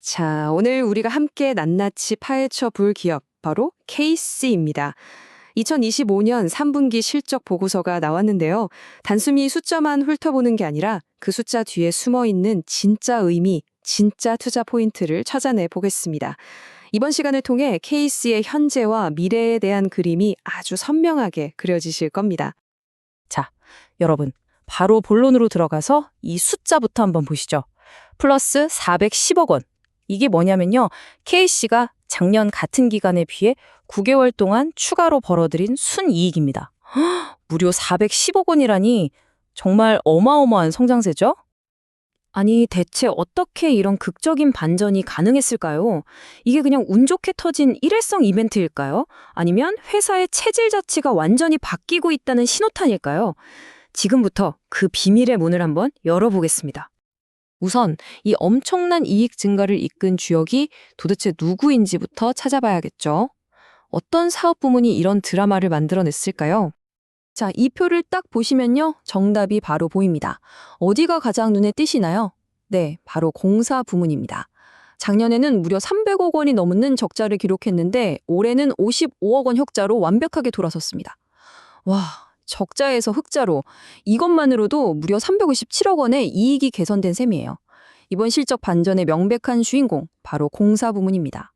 자, 오늘 우리가 함께 낱낱이 파헤쳐 볼 기업, 바로 KC입니다. 2025년 3분기 실적 보고서가 나왔는데요. 단순히 숫자만 훑어보는 게 아니라 그 숫자 뒤에 숨어 있는 진짜 의미, 진짜 투자 포인트를 찾아내 보겠습니다. 이번 시간을 통해 KC의 현재와 미래에 대한 그림이 아주 선명하게 그려지실 겁니다. 자, 여러분, 바로 본론으로 들어가서 이 숫자부터 한번 보시죠. 플러스 410억 원. 이게 뭐냐면요. K씨가 작년 같은 기간에 비해 9개월 동안 추가로 벌어들인 순이익입니다. 무려 410억 원이라니 정말 어마어마한 성장세죠? 아니, 대체 어떻게 이런 극적인 반전이 가능했을까요? 이게 그냥 운 좋게 터진 일회성 이벤트일까요? 아니면 회사의 체질 자체가 완전히 바뀌고 있다는 신호탄일까요? 지금부터 그 비밀의 문을 한번 열어보겠습니다. 우선 이 엄청난 이익 증가를 이끈 주역이 도대체 누구인지부터 찾아봐야겠죠. 어떤 사업 부문이 이런 드라마를 만들어냈을까요? 자, 이 표를 딱 보시면요. 정답이 바로 보입니다. 어디가 가장 눈에 띄시나요? 네, 바로 공사 부문입니다. 작년에는 무려 300억 원이 넘는 적자를 기록했는데 올해는 55억 원 흑자로 완벽하게 돌아섰습니다. 와, 적자에서 흑자로 이것만으로도 무려 357억 원의 이익이 개선된 셈이에요. 이번 실적 반전의 명백한 주인공, 바로 공사 부문입니다.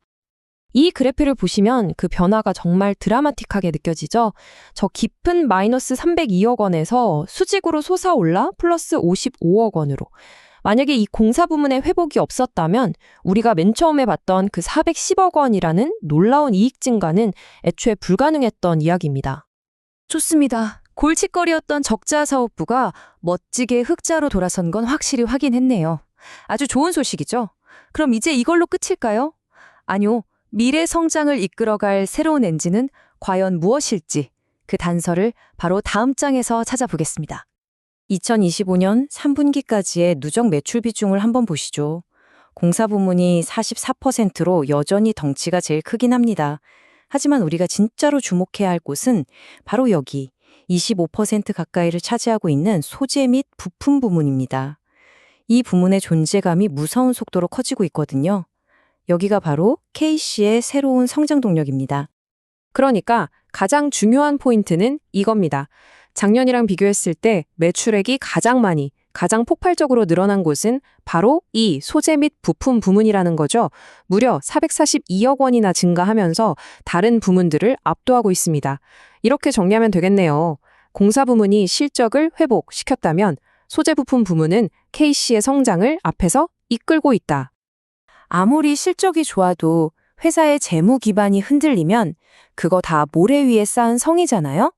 이 그래프를 보시면 그 변화가 정말 드라마틱하게 느껴지죠? 저 깊은 마이너스 302억 원에서 수직으로 솟아올라 플러스 55억 원으로. 만약에 이 공사 부문의 회복이 없었다면 우리가 맨 처음에 봤던 그 410억 원이라는 놀라운 이익 증가는 애초에 불가능했던 이야기입니다. 좋습니다. 골칫거리였던 적자 사업부가 멋지게 흑자로 돌아선 건 확실히 확인했네요. 아주 좋은 소식이죠? 그럼 이제 이걸로 끝일까요? 아니요. 미래 성장을 이끌어갈 새로운 엔진은 과연 무엇일지 그 단서를 바로 다음 장에서 찾아보겠습니다. 2025년 3분기까지의 누적 매출 비중을 한번 보시죠. 공사 부문이 44%로 여전히 덩치가 제일 크긴 합니다. 하지만 우리가 진짜로 주목해야 할 곳은 바로 여기 25% 가까이를 차지하고 있는 소재 및 부품 부문입니다. 이 부문의 존재감이 무서운 속도로 커지고 있거든요. 여기가 바로 K씨의 새로운 성장 동력입니다. 그러니까 가장 중요한 포인트는 이겁니다. 작년이랑 비교했을 때 매출액이 가장 많이, 가장 폭발적으로 늘어난 곳은 바로 이 소재 및 부품 부문이라는 거죠. 무려 442억 원이나 증가하면서 다른 부문들을 압도하고 있습니다. 이렇게 정리하면 되겠네요. 공사 부문이 실적을 회복시켰다면 소재 부품 부문은 K씨의 성장을 앞에서 이끌고 있다. 아무리 실적이 좋아도 회사의 재무 기반이 흔들리면 그거 다 모래 위에 쌓은 성이잖아요?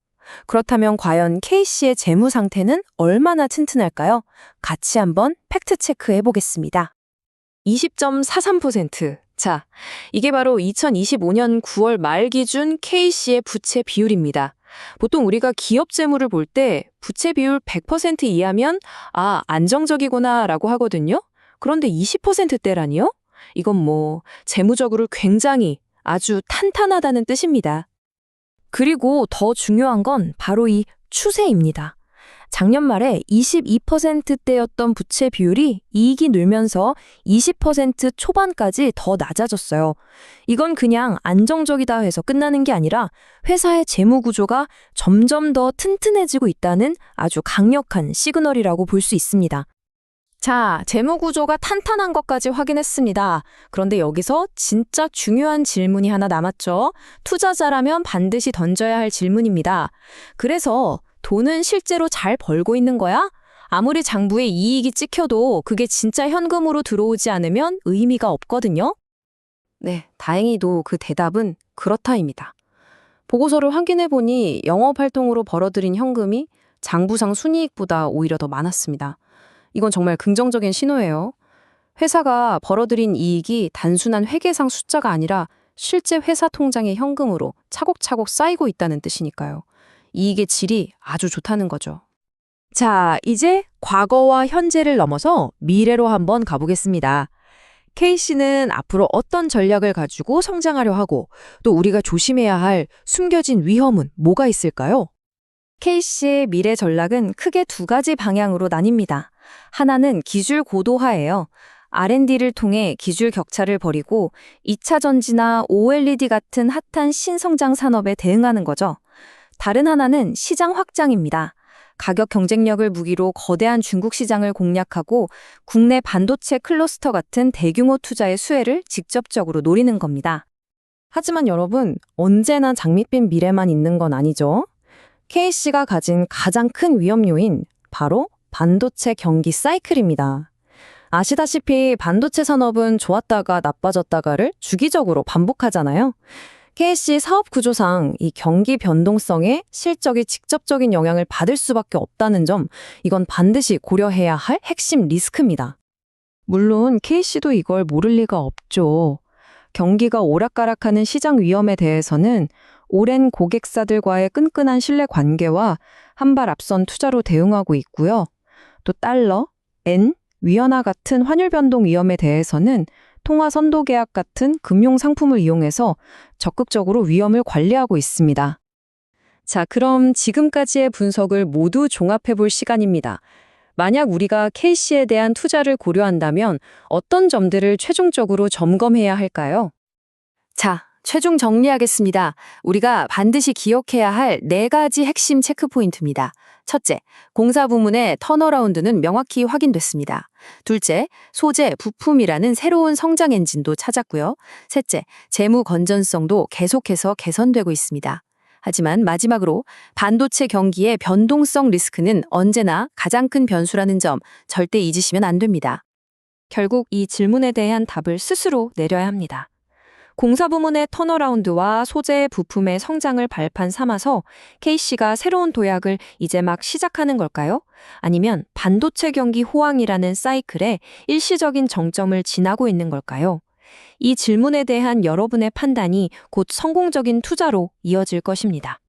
그렇다면 과연 K씨의 재무 상태는 얼마나 튼튼할까요? 같이 한번 팩트 체크해 보겠습니다. 20.43%. 자, 이게 바로 2025년 9월 말 기준 K씨의 부채 비율입니다. 보통 우리가 기업 재무를 볼 때 부채 비율 100% 이하면 안정적이구나 라고 하거든요. 그런데 20%대라니요? 이건 재무적으로 굉장히 아주 탄탄하다는 뜻입니다. 그리고 더 중요한 건 바로 이 추세입니다. 작년 말에 22%대였던 부채 비율이 이익이 늘면서 20% 초반까지 더 낮아졌어요. 이건 그냥 안정적이다 해서 끝나는 게 아니라 회사의 재무 구조가 점점 더 튼튼해지고 있다는 아주 강력한 시그널이라고 볼 수 있습니다. 자, 재무 구조가 탄탄한 것까지 확인했습니다. 그런데 여기서 진짜 중요한 질문이 하나 남았죠. 투자자라면 반드시 던져야 할 질문입니다. 그래서 돈은 실제로 잘 벌고 있는 거야? 아무리 장부에 이익이 찍혀도 그게 진짜 현금으로 들어오지 않으면 의미가 없거든요. 네, 다행히도 그 대답은 그렇다입니다. 보고서를 확인해보니 영업활동으로 벌어들인 현금이 장부상 순이익보다 오히려 더 많았습니다. 이건 정말 긍정적인 신호예요. 회사가 벌어들인 이익이 단순한 회계상 숫자가 아니라 실제 회사 통장의 현금으로 차곡차곡 쌓이고 있다는 뜻이니까요. 이익의 질이 아주 좋다는 거죠. 자, 이제 과거와 현재를 넘어서 미래로 한번 가보겠습니다. K씨는 앞으로 어떤 전략을 가지고 성장하려 하고 또 우리가 조심해야 할 숨겨진 위험은 뭐가 있을까요? K씨의 미래 전략은 크게 두 가지 방향으로 나뉩니다. 하나는 기술 고도화예요. R&D를 통해 기술 격차를 벌이고 2차 전지나 OLED 같은 핫한 신성장 산업에 대응하는 거죠. 다른 하나는 시장 확장입니다. 가격 경쟁력을 무기로 거대한 중국 시장을 공략하고 국내 반도체 클러스터 같은 대규모 투자의 수혜를 직접적으로 노리는 겁니다. 하지만 여러분, 언제나 장밋빛 미래만 있는 건 아니죠. KC가 가진 가장 큰 위험 요인, 바로 반도체 경기 사이클입니다. 아시다시피 반도체 산업은 좋았다가 나빠졌다가를 주기적으로 반복하잖아요. KC 사업 구조상 이 경기 변동성에 실적이 직접적인 영향을 받을 수밖에 없다는 점, 이건 반드시 고려해야 할 핵심 리스크입니다. 물론 KC도 이걸 모를 리가 없죠. 경기가 오락가락하는 시장 위험에 대해서는 오랜 고객사들과의 끈끈한 신뢰 관계와 한 발 앞선 투자로 대응하고 있고요. 또 달러, 엔, 위안화 같은 환율 변동 위험에 대해서는 통화 선도 계약 같은 금융 상품을 이용해서 적극적으로 위험을 관리하고 있습니다. 자, 그럼 지금까지의 분석을 모두 종합해 볼 시간입니다. 만약 우리가 KC에 대한 투자를 고려한다면 어떤 점들을 최종적으로 점검해야 할까요? 자, 최종 정리하겠습니다. 우리가 반드시 기억해야 할 4가지 핵심 체크포인트입니다. 첫째, 공사 부문의 턴어라운드는 명확히 확인됐습니다. 둘째, 소재, 부품이라는 새로운 성장 엔진도 찾았고요. 셋째, 재무 건전성도 계속해서 개선되고 있습니다. 하지만 마지막으로 반도체 경기의 변동성 리스크는 언제나 가장 큰 변수라는 점 절대 잊으시면 안 됩니다. 결국 이 질문에 대한 답을 스스로 내려야 합니다. 공사 부문의 턴어라운드와 소재 부품의 성장을 발판 삼아서 KC가 새로운 도약을 이제 막 시작하는 걸까요? 아니면 반도체 경기 호황이라는 사이클에 일시적인 정점을 지나고 있는 걸까요? 이 질문에 대한 여러분의 판단이 곧 성공적인 투자로 이어질 것입니다.